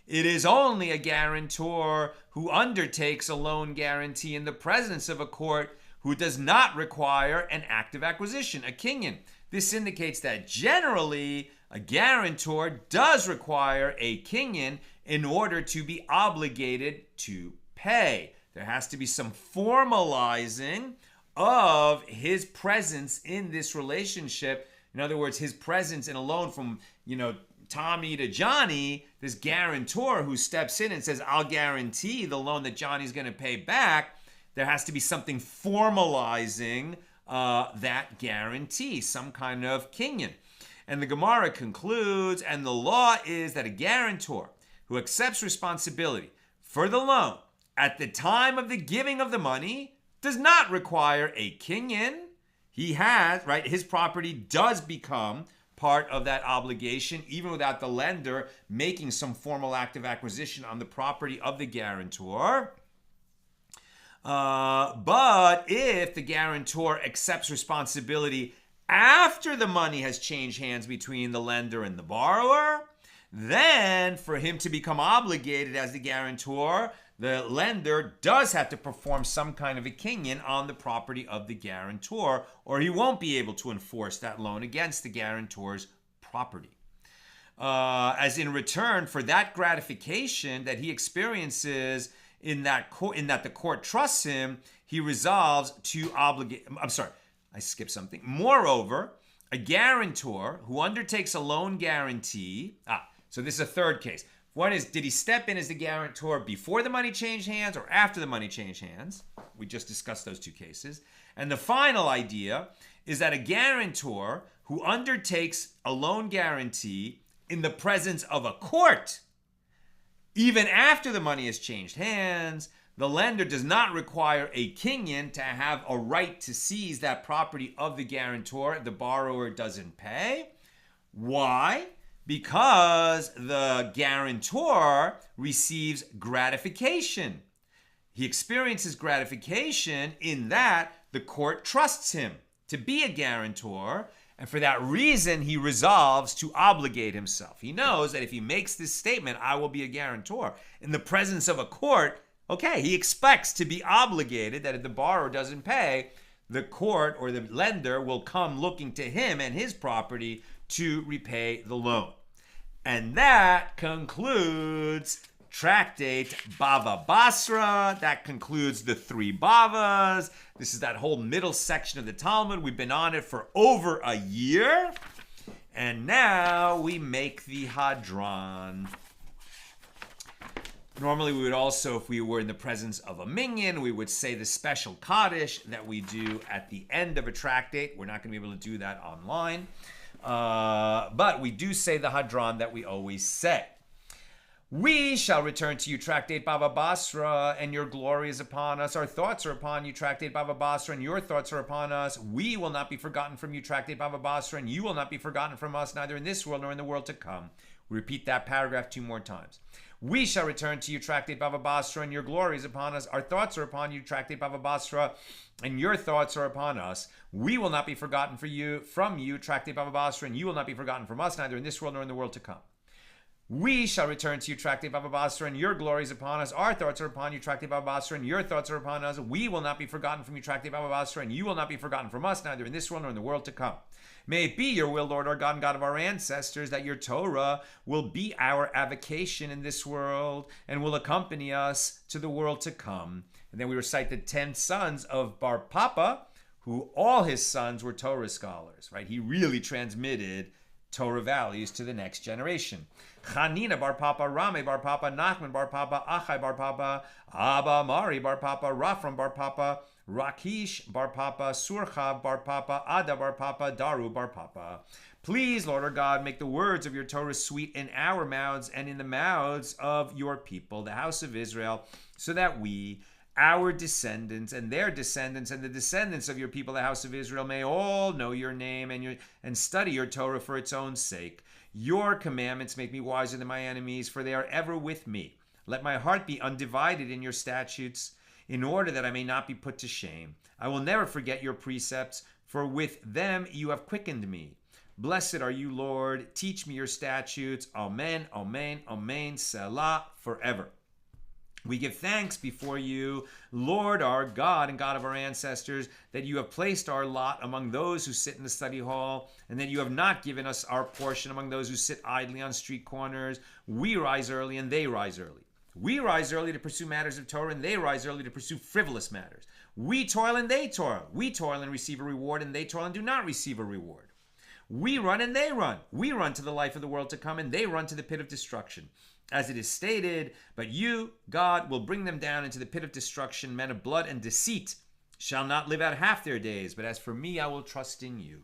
It is only a guarantor who undertakes a loan guarantee in the presence of a court who does not require an act of acquisition, a kinyan. This indicates that generally a guarantor does require a kinyan in order to be obligated to pay. There has to be some formalizing of his presence in this relationship. In other words, his presence in a loan from, Tommy to Johnny, this guarantor who steps in and says, I'll guarantee the loan that Johnny's going to pay back. There has to be something formalizing that guarantee, some kind of kinyan. And the Gemara concludes, and the law is that a guarantor who accepts responsibility for the loan at the time of the giving of the money does not require a kinyan. He has, right, his property does become part of that obligation, even without the lender making some formal act of acquisition on the property of the guarantor. But if the guarantor accepts responsibility after the money has changed hands between the lender and the borrower, then for him to become obligated as the guarantor, the lender does have to perform some kind of a kinyan on the property of the guarantor, or he won't be able to enforce that loan against the guarantor's property. As in return for that gratification that he experiences in that the court trusts him, he resolves to obligate. I'm sorry, I skipped something. Moreover, a guarantor who undertakes a loan guarantee. So this is a third case. One is, did he step in as the guarantor before the money changed hands or after the money changed hands? We just discussed those two cases. And the final idea is that a guarantor who undertakes a loan guarantee in the presence of a court, even after the money has changed hands, the lender does not require a kinyan to have a right to seize that property of the guarantor if the borrower doesn't pay. Why? Because the guarantor receives gratification. He experiences gratification in that the court trusts him to be a guarantor, and for that reason, he resolves to obligate himself. He knows that if he makes this statement, I will be a guarantor, in the presence of a court, okay, he expects to be obligated that if the borrower doesn't pay, the court or the lender will come looking to him and his property to repay the loan. And that concludes Tractate Bava Basra. That concludes the 3 Bavas. This is that whole middle section of the Talmud. We've been on it for over a year. And now we make the Hadran. Normally we would also, if we were in the presence of a minyan, we would say the special Kaddish that we do at the end of a tractate. We're not going to be able to do that online. But we do say the Hadran that we always say. We shall return to you, Tractate Bava Basra, and your glory is upon us. Our thoughts are upon you, Tractate Bava Basra, and your thoughts are upon us. We will not be forgotten from you, Tractate Bava Basra, and you will not be forgotten from us, neither in this world nor in the world to come. We repeat that paragraph 2 more times. We shall return to you, Tractate Bava Basra, and your glory is upon us. Our thoughts are upon you, Tractate Bava Basra, and your thoughts are upon us. We will not be forgotten from you, Tractate Bava Basra, and you will not be forgotten from us, neither in this world nor in the world to come. We shall return to you, Tractate Bava Basra, and your glory is upon us. Our thoughts are upon you, Tractate Bava Basra, and your thoughts are upon us. We will not be forgotten from you, Tractate Bava Basra, and you will not be forgotten from us, neither in this world nor in the world to come. May it be your will, Lord our God and God of our ancestors, that your Torah will be our avocation in this world and will accompany us to the world to come. And then we recite the 10 sons of Bar Papa, who all his sons were Torah scholars, right? He really transmitted Torah values to the next generation. Chanina Bar Papa, Rame Bar Papa, Nachman Bar Papa, Achai Bar Papa, Abba Mari Bar Papa, Rafram Bar Papa, Rakish Bar Papa, Surchav Bar Papa, Ada Bar Papa, Daru Bar Papa. Please, Lord our God, make the words of your Torah sweet in our mouths and in the mouths of your people, the house of Israel, so that we, our descendants and their descendants and the descendants of your people, the house of Israel, may all know your name and study your Torah for its own sake. Your commandments make me wiser than my enemies, for they are ever with me. Let my heart be undivided in your statutes, in order that I may not be put to shame. I will never forget your precepts, for with them you have quickened me. Blessed are you, Lord. Teach me your statutes. Amen, amen, amen, Selah, forever. We give thanks before you, Lord our God and God of our ancestors, that you have placed our lot among those who sit in the study hall, and that you have not given us our portion among those who sit idly on street corners. We rise early and they rise early. We rise early to pursue matters of Torah, and they rise early to pursue frivolous matters. We toil and they toil. We toil and receive a reward, and they toil and do not receive a reward. We run and they run. We run to the life of the world to come, and they run to the pit of destruction. As it is stated, but you, God, will bring them down into the pit of destruction. Men of blood and deceit shall not live out half their days, but as for me, I will trust in you.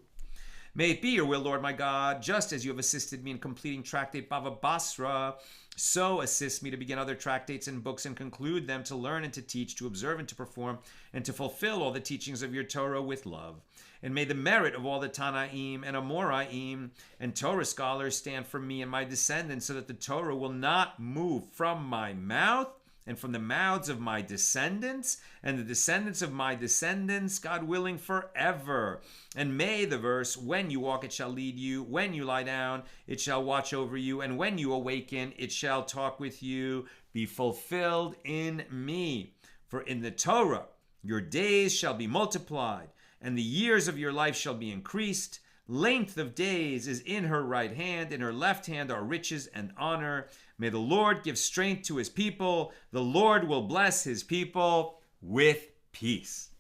May it be your will, Lord my God, just as you have assisted me in completing Tractate Bava Basra, so assist me to begin other tractates and books and conclude them, to learn and to teach, to observe and to perform, and to fulfill all the teachings of your Torah with love. And may the merit of all the Tanaim and Amoraim and Torah scholars stand for me and my descendants, so that the Torah will not move from my mouth and from the mouths of my descendants and the descendants of my descendants, God willing, forever. And may the verse, when you walk, it shall lead you. When you lie down, it shall watch over you. And when you awaken, it shall talk with you, be fulfilled in me. For in the Torah, your days shall be multiplied, and the years of your life shall be increased. Length of days is in her right hand, in her left hand are riches and honor. May the Lord give strength to his people. The Lord will bless his people with peace.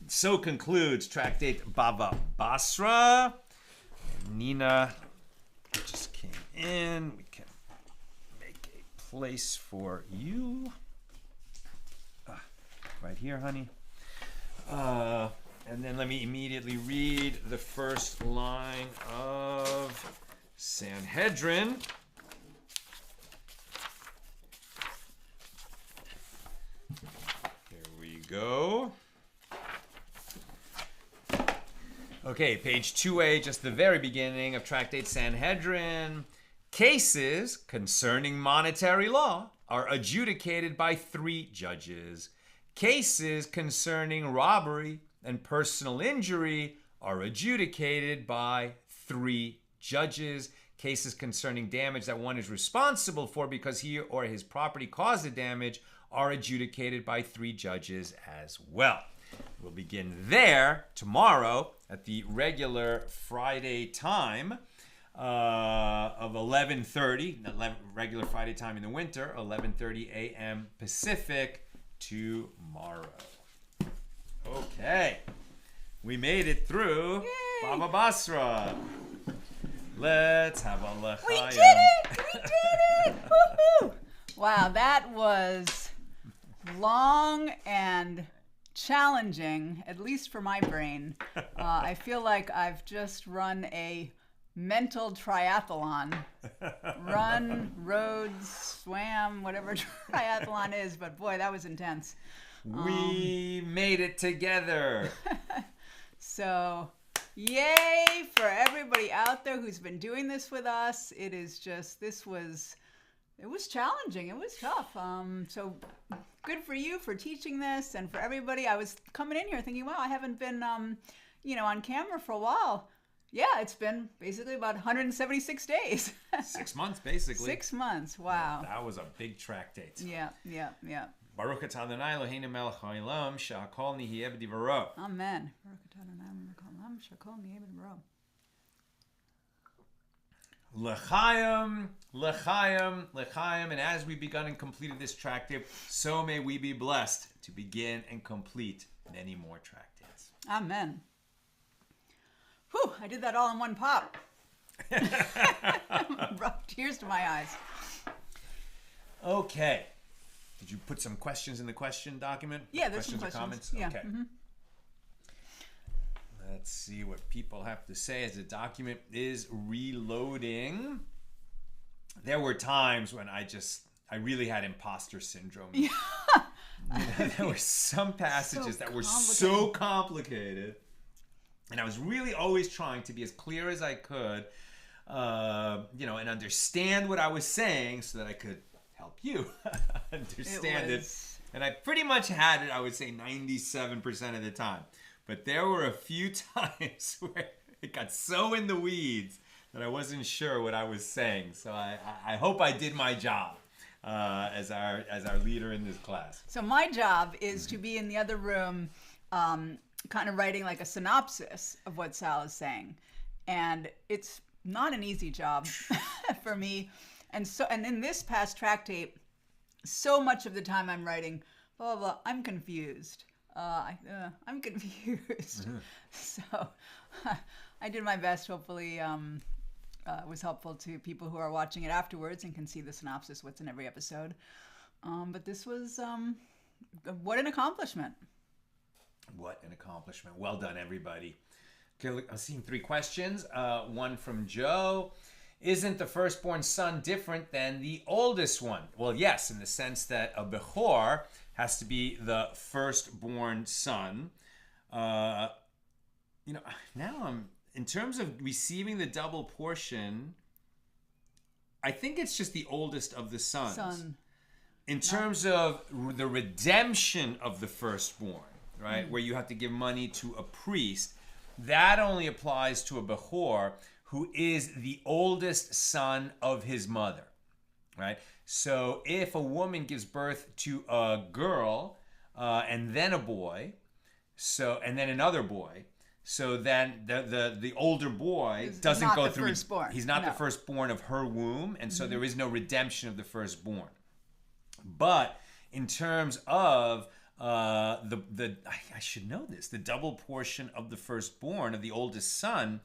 So concludes Tractate Bava Basra. Nina just came in. We can make a place for you. Right here, honey. And then let me immediately read the first line of Sanhedrin. Here we go. Okay, page 2A, just the very beginning of Tractate Sanhedrin. Cases concerning monetary law are adjudicated by 3 judges. Cases concerning robbery and personal injury are adjudicated by 3 judges. Cases concerning damage that one is responsible for because he or his property caused the damage are adjudicated by 3 judges as well. We'll begin there tomorrow at the regular Friday time of 11:30, regular Friday time in the winter, 11:30 a.m. Pacific tomorrow. Okay, we made it through. Yay. Bava Basra. Let's have a l'chaim. We did it! We did it! Woohoo! Wow, that was long and challenging, at least for my brain. I feel like I've just run a mental triathlon. Run, rode, swam, whatever triathlon is, but boy, that was intense. We made it together. So, yay for everybody out there who's been doing this with us. It is just, it was challenging. It was tough. So good for you for teaching this, and for everybody. I was coming in here thinking, wow, I haven't been, on camera for a while. Yeah, it's been basically about 176 days. 6 months, basically. 6 months. Wow. Yeah, that was a big track date. Yeah. Baruch atah Adonai Eloheinu melech haolam shehakol nihiyeh b'divaro. Amen. Baruch atah Adonai melech haolam shehakol nihiyeh b'divaro. L'chaim, l'chaim, l'chaim. And as we begun and completed this tractate, so may we be blessed to begin and complete many more tractates. Amen. Whew, I did that all in one pop. Brought tears to my eyes. Okay. Did you put some questions in the question document? Yeah, there's some questions. Or questions. comments? Yeah. Okay. Mm-hmm. Let's see what people have to say as the document is reloading. There were times when I really had imposter syndrome. Yeah. There were some passages that were so complicated. And I was really always trying to be as clear as I could, and understand what I was saying so that I could help you understand it. And I pretty much had it, I would say 97% of the time. But there were a few times where it got so in the weeds that I wasn't sure what I was saying. So I hope I did my job as our leader in this class. So my job is to be in the other room, kind of writing like a synopsis of what Sal is saying. And it's not an easy job for me. And in this past tractate, so much of the time I'm writing, blah, blah, blah, I'm confused. I'm confused. Mm-hmm. So I did my best. Hopefully it was helpful to people who are watching it afterwards and can see the synopsis, what's in every episode. But this was, what an accomplishment. What an accomplishment. Well done, everybody. Okay, look, I'm seeing 3 questions. One from Joe. Isn't the firstborn son different than the oldest one? Well, yes, in the sense that a Bechor has to be the firstborn son. Now in terms of receiving the double portion, I think it's just the oldest of the sons. In terms of the redemption of the firstborn, right, where you have to give money to a priest, that only applies to a Bechor who is the oldest son of his mother, right? So if a woman gives birth to a girl and then a boy, and then another boy, so then the older boy doesn't go through. Firstborn. He's not the firstborn of her womb, and so there is no redemption of the firstborn. But in terms of I should know this, the double portion of the firstborn of the oldest son,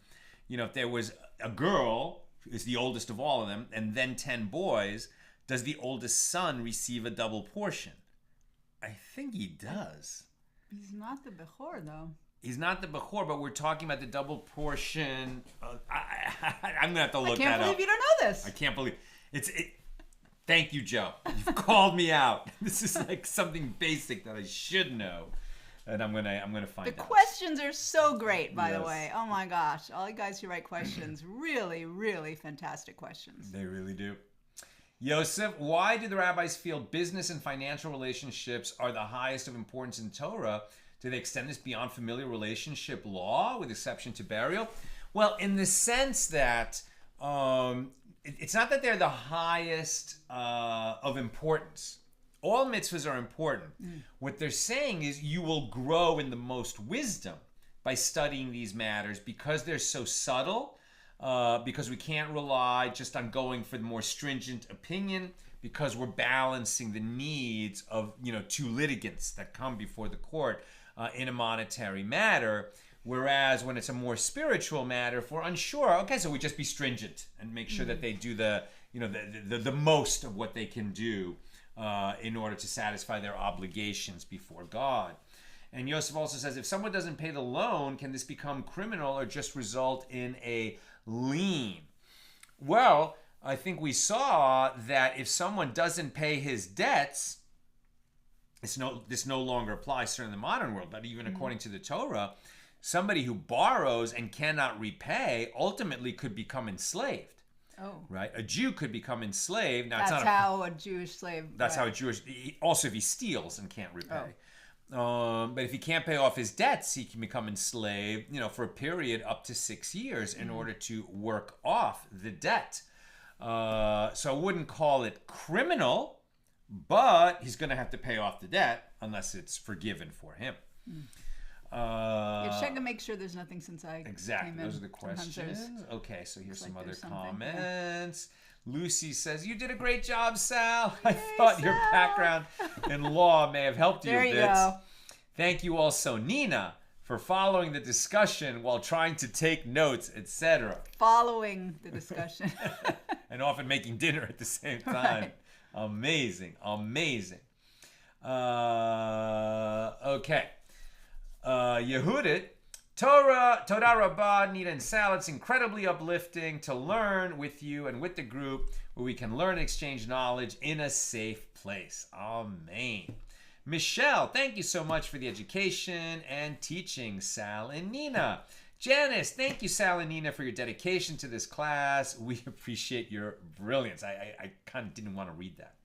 if there was a girl who is the oldest of all of them, and then 10 boys, does the oldest son receive a double portion? I think he does. He's not the Bechor, though. He's not the Bechor, but we're talking about the double portion. I'm going to have to look that up. I can't believe you don't know this. I can't believe it. Thank you, Joe. You've called me out. This is like something basic that I should know. And I'm gonna find out. The questions are so great, by the way. Oh my gosh. All you guys who write questions, really, really fantastic questions. They really do. Yosef, why do the rabbis feel business and financial relationships are the highest of importance in Torah? Do they extend this beyond familiar relationship law, with exception to burial? Well, in the sense that it's not that they're the highest of importance. All mitzvahs are important. What they're saying is you will grow in the most wisdom by studying these matters because they're so subtle. Because we can't rely just on going for the more stringent opinion, because we're balancing the needs of two litigants that come before the court in a monetary matter. Whereas when it's a more spiritual matter, if we're unsure, okay, so we just be stringent and make sure that they do the most of what they can do in order to satisfy their obligations before God. And Yosef also says, if someone doesn't pay the loan, can this become criminal or just result in a lien? Well, I think we saw that if someone doesn't pay his debts, this no longer applies certainly in the modern world, but even according to the Torah, somebody who borrows and cannot repay ultimately could become enslaved. Oh. Right? A Jew could become enslaved. Now, that's how a Jewish slave... That's how a Jewish... Also, if he steals and can't repay. But if he can't pay off his debts, he can become enslaved, for a period up to 6 years in order to work off the debt. So I wouldn't call it criminal, but he's going to have to pay off the debt unless it's forgiven for him. Check and make sure there's nothing since I Exactly. came in. Those are the questions. Okay, so here's some other comments. Yeah. Lucy says, you did a great job, Sal. I thought your background in law may have helped you a bit. Go. Thank you also, Nina, for following the discussion while trying to take notes, etc. Following the discussion. And often making dinner at the same time. Right. Amazing. Okay. Yehudit, Toda Rabbah, Nita and Sal. It's incredibly uplifting to learn with you and with the group where we can learn and exchange knowledge in a safe place. Amen. Michelle, thank you so much for the education and teaching, Sal and Nina. Janice, thank you, Sal and Nina, for your dedication to this class. We appreciate your brilliance. I kind of didn't want to read that.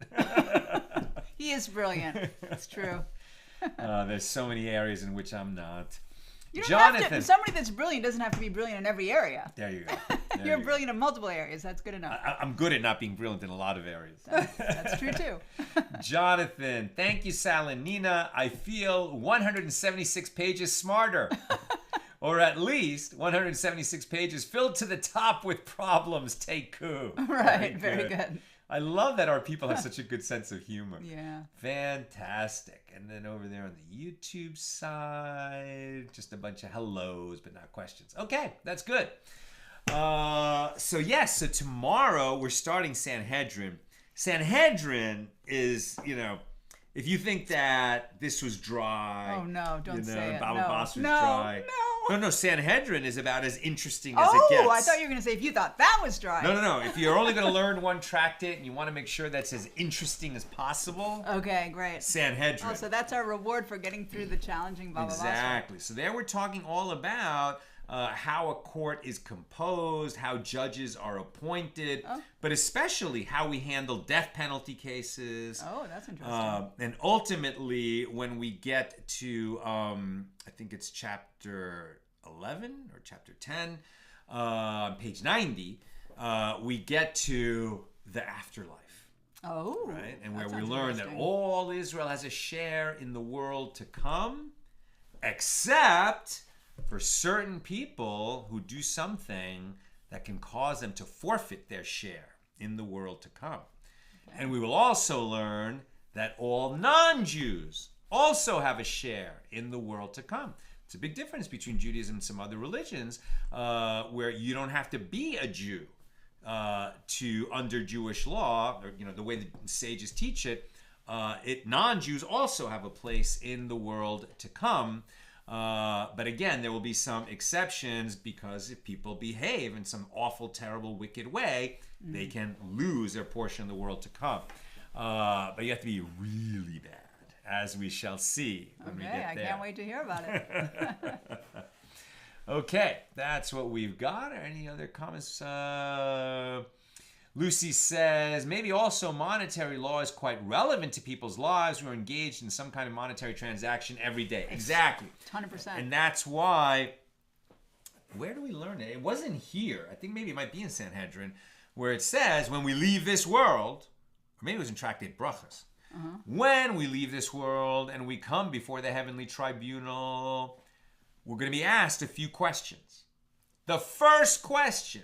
He is brilliant. It's true. There's so many areas in which I'm not. Jonathan. Somebody that's brilliant doesn't have to be brilliant in every area. There you go. You're brilliant in multiple areas. That's good enough. I'm good at not being brilliant in a lot of areas. That's true too. Jonathan, thank you, Sal and Nina. I feel 176 pages smarter. Or at least 176 pages filled to the top with problems. Take coup. Right, very good. I love that our people have such a good sense of humor. Yeah. Fantastic. And then over there on the YouTube side, just a bunch of hellos, but not questions. Okay, that's good. So tomorrow we're starting Sanhedrin. Sanhedrin is, if you think that this was dry. Oh, no, don't say it. Bava Basra was dry. No, Sanhedrin is about as interesting as it gets. Oh, I thought you were going to say if you thought that was dry. No. If you're only going to learn one tractate and you want to make sure that's as interesting as possible. Okay, great. Sanhedrin. Oh, so that's our reward for getting through the challenging Bava Basra. Exactly. So there we're talking all about how a court is composed, how judges are appointed, but especially how we handle death penalty cases. Oh, that's interesting. And ultimately, when we get to, I think it's chapter 11 or chapter 10, page 90, we get to the afterlife. Oh, right? And where we learn that all Israel has a share in the world to come, except for certain people who do something that can cause them to forfeit their share in the world to come. Okay. And we will also learn that all non-Jews also have a share in the world to come. It's a big difference between Judaism and some other religions where you don't have to be a Jew to under Jewish law, or the way the sages teach it. Non-Jews also have a place in the world to come. But again, there will be some exceptions because if people behave in some awful, terrible, wicked way, they can lose their portion of the world to come. But you have to be really bad, as we shall see when we get there. I can't wait to hear about it. Okay, that's what we've got. Any other comments? Lucy says, maybe also monetary law is quite relevant to people's lives who are engaged in some kind of monetary transaction every day. Exactly. 100%. And that's why, where do we learn it? It wasn't here. I think maybe it might be in Sanhedrin, where it says, when we leave this world, or maybe it was in Tractate Brachas, when we leave this world and we come before the heavenly tribunal, we're going to be asked a few questions. The first question,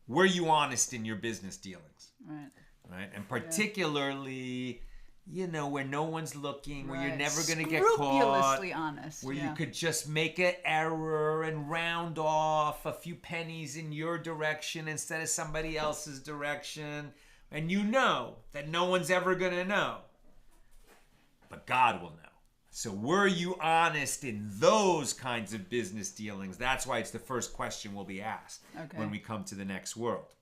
were you honest in your business dealings? Right? And particularly, where no one's looking, where you're never going to get caught. Scrupulously honest. Where you could just make an error and round off a few pennies in your direction instead of somebody else's direction. And you know that no one's ever going to know. But God will know. So were you honest in those kinds of business dealings? That's why it's the first question we'll be asked when we come to the next world.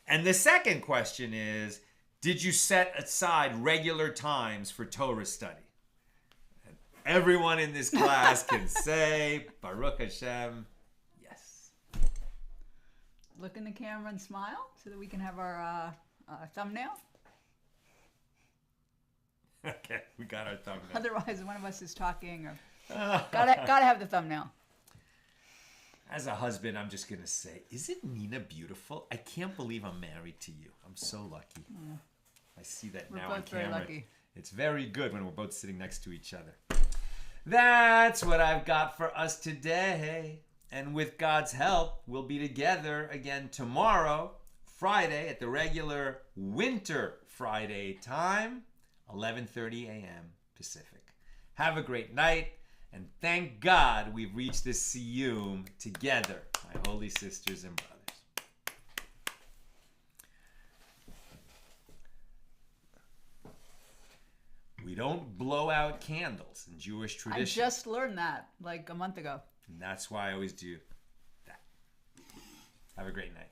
And the second question is, did you set aside regular times for Torah study? And everyone in this class can say, Baruch Hashem, yes. Look in the camera and smile so that we can have our thumbnail. Okay, we got our thumbnail. Otherwise, one of us is talking. Or gotta have the thumbnail. As a husband, I'm just gonna say, isn't Nina beautiful? I can't believe I'm married to you. I'm so lucky. I see that now on camera. We're both very lucky. It's very good when we're both sitting next to each other. That's what I've got for us today. And with God's help, we'll be together again tomorrow, Friday, at the regular Winter Friday time. 11:30 a.m. Pacific. Have a great night, and thank God we've reached this SIYUM together, my holy sisters and brothers. We don't blow out candles in Jewish tradition. I just learned that like a month ago. And that's why I always do that. Have a great night.